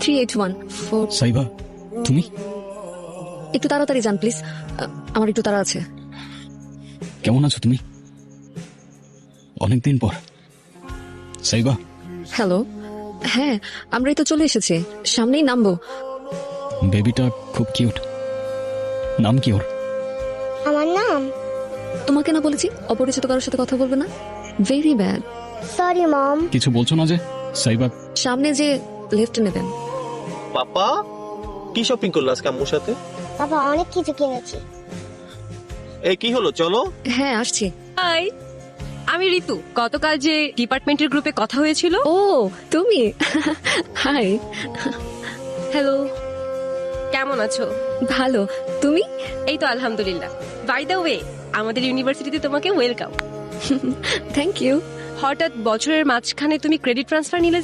3814। সাইবা, তুমি? একটু তাড়াতাড়ি যান প্লিজ, আমার একটু তাড়া আছে। কেমন আছো তুমি? অনেকদিন পর। সাইবা, হ্যালো, হ্যাঁ আমরাই তো চলে এসেছি, সামনেই নামবো। বেবিটা খুব কিউট। নাম কি ওর? আমার নাম? তোমাকে না বলেছি অপরিচিত কারোর সাথে কথা বলবে না, ভেরি ব্যাড। Sorry mom. কিছু বলছো না যে? সাইবা, সামনে যে লেফট নেবেন। পাপা কি শপিং করলো আজকে আম্মুর সাথে? বাবা অনেক কিছু কিনেছি। এই কি হলো, চলো। হ্যাঁ আসছি। হাই, আমি ঋতু। গতকাল যে ডিপার্টমেন্টের গ্রুপে কথা হয়েছিল। ও তুমি, হাই। হ্যালো, কেমন আছো? ভালো, তুমি? এই তো আলহামদুলিল্লাহ। বাই দ্য ওয়ে, আমাদের ইউনিভার্সিটিতে তোমাকে ওয়েলকাম। Thank you. হঠাৎ বছরের মাঝখানে তুমি ক্রেডিট ট্রান্সফার নিলে